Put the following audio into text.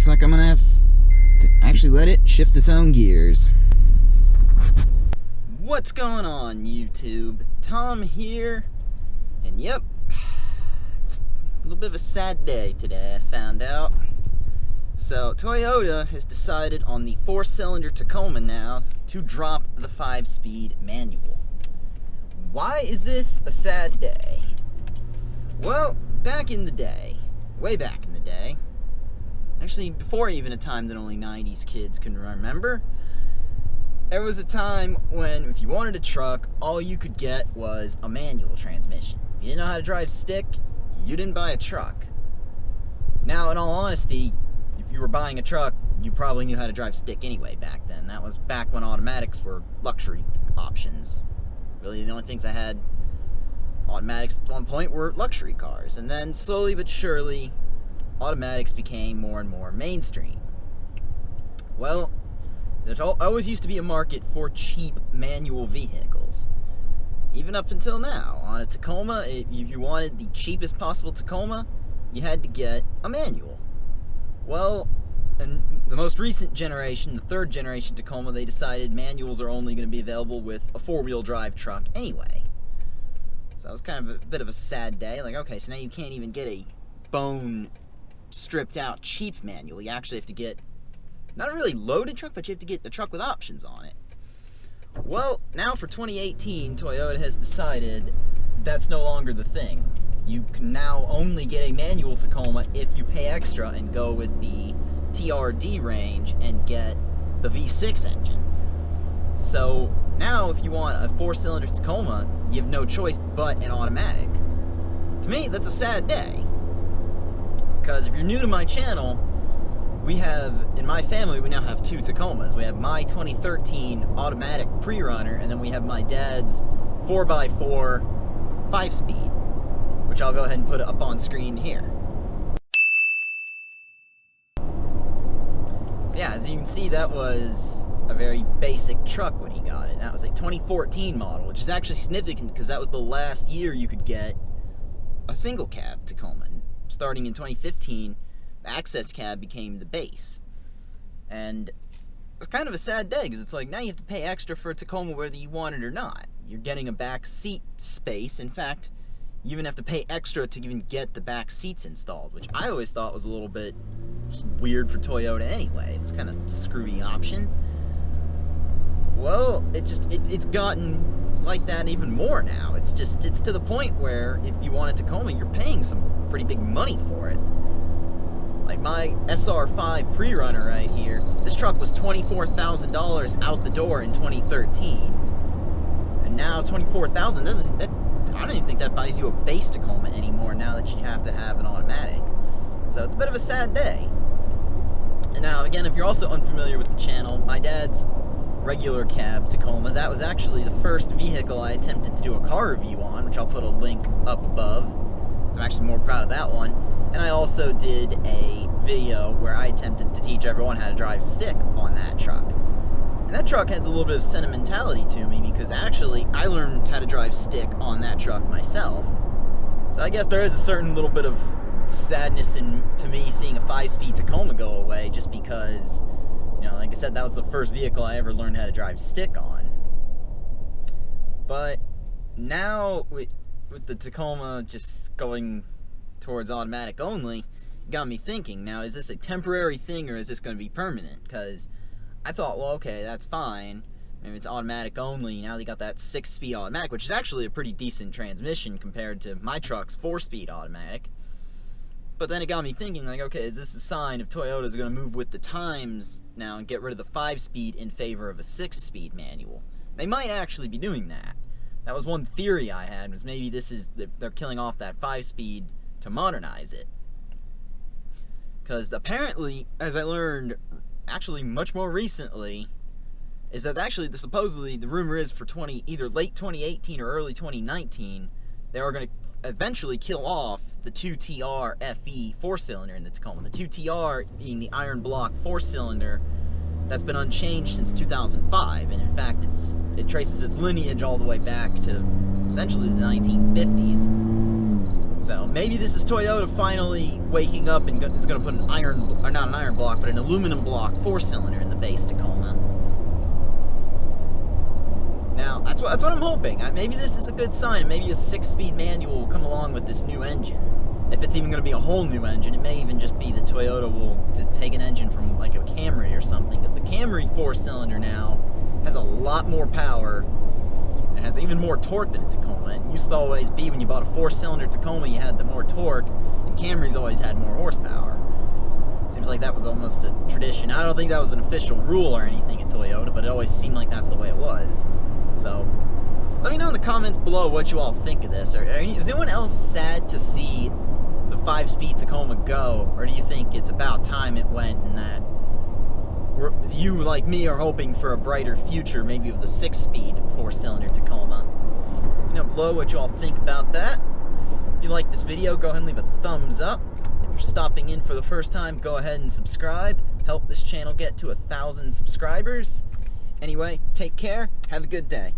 looks like I'm gonna have to actually let it shift its own gears. What's going on, YouTube? Tom here, and yep, it's a little bit of a sad day today, I found out. So, Toyota has decided on the 4-cylinder Tacoma now to drop the 5-speed manual. Why is this a sad day? Well, back in the day, way back in the day, actually before even a time that only 90s kids can remember, there was a time when if you wanted a truck, all you could get was a manual transmission. If you didn't know how to drive stick, you didn't buy a truck. Now, in all honesty, if you were buying a truck, you probably knew how to drive stick anyway back then. That was back when automatics were luxury options. Really, the only things I had automatics at one point were luxury cars. And then slowly but surely, automatics became more and more mainstream. Well, there always used to be a market for cheap manual vehicles. Even up until now. On a Tacoma, if you wanted the cheapest possible Tacoma, you had to get a manual. Well, in the most recent generation, the 3rd generation Tacoma, they decided manuals are only going to be available with a 4-wheel drive truck anyway. So that was kind of a bit of a sad day. Like, okay, so now you can't even get a bone stripped out cheap manual. You actually have to get not a really loaded truck, but you have to get a truck with options on it. Well, now for 2018, Toyota has decided that's no longer the thing. You can now only get a manual Tacoma if you pay extra and go with the TRD range and get the V6 engine. So now if you want a 4-cylinder Tacoma, you have no choice but an automatic. To me, that's a sad day. Because if you're new to my channel, in my family, we now have 2 Tacomas. We have my 2013 automatic pre-runner, and then we have my dad's 4x4 5-speed, which I'll go ahead and put up on screen here. So yeah, as you can see, that was a very basic truck when he got it. That was a 2014 model, which is actually significant because that was the last year you could get a single cab Tacoma. Starting in 2015, the access cab became the base. And it was kind of a sad day because it's like now you have to pay extra for a Tacoma whether you want it or not. You're getting a back seat space. In fact, you even have to pay extra to even get the back seats installed, which I always thought was a little bit weird for Toyota anyway. It was kind of a screwy option. Well, it's gotten like that even more now. It's to the point where if you want a Tacoma, you're paying some pretty big money for it. Like my SR5 pre-runner right here, this truck was $24,000 out the door in 2013. And now $24,000, I don't even think that buys you a base Tacoma anymore now that you have to have an automatic. So it's a bit of a sad day. And now again, if you're also unfamiliar with the channel, my dad's regular cab Tacoma, that was actually the first vehicle I attempted to do a car review on, which I'll put a link up above. So I'm actually more proud of that one. And I also did a video where I attempted to teach everyone how to drive stick on that truck. And that truck has a little bit of sentimentality to me because actually I learned how to drive stick on that truck myself. So I guess there is a certain little bit of sadness to me seeing a 5-speed Tacoma go away just because, you know, like I said, that was the first vehicle I ever learned how to drive stick on. But now with the Tacoma just going towards automatic only, it got me thinking, now is this a temporary thing or is this going to be permanent? Because I thought, well, okay, that's fine. Maybe it's automatic only. Now they got that 6-speed automatic, which is actually a pretty decent transmission compared to my truck's 4-speed automatic. But then it got me thinking, like, okay, is this a sign if Toyota's going to move with the times now and get rid of the 5-speed in favor of a 6-speed manual? They might actually be doing that. That was one theory I had, was maybe they're killing off that 5-speed to modernize it. Because apparently, as I learned actually much more recently, is that actually supposedly the rumor is for either late 2018 or early 2019, they are going to eventually kill off the 2TR FE 4-cylinder in the Tacoma. The 2TR being the iron block 4-cylinder that's been unchanged since 2005, and in fact it traces its lineage all the way back to essentially the 1950s. So maybe this is Toyota finally waking up and it's going to put an not an iron block, but an aluminum block 4-cylinder in the base Tacoma. Now, that's what I'm hoping. Maybe this is a good sign. Maybe a 6-speed manual will come along with this new engine. If it's even going to be a whole new engine, it may even just be that Toyota will just take an engine from like a Camry or something, because the Camry 4-cylinder now has a lot more power and has even more torque than a Tacoma. It used to always be when you bought a 4-cylinder Tacoma, you had the more torque, and Camrys always had more horsepower. Seems like that was almost a tradition. I don't think that was an official rule or anything at Toyota, but it always seemed like that's the way it was. So, let me know in the comments below what you all think of this. Is anyone else sad to see the 5-speed Tacoma go, or do you think it's about time it went and that you, like me, are hoping for a brighter future, maybe with the 6-speed 4-cylinder Tacoma? You know below what you all think about that. If you like this video, go ahead and leave a thumbs up. If you're stopping in for the first time, go ahead and subscribe. Help this channel get to 1,000 subscribers. Anyway, take care. Have a good day.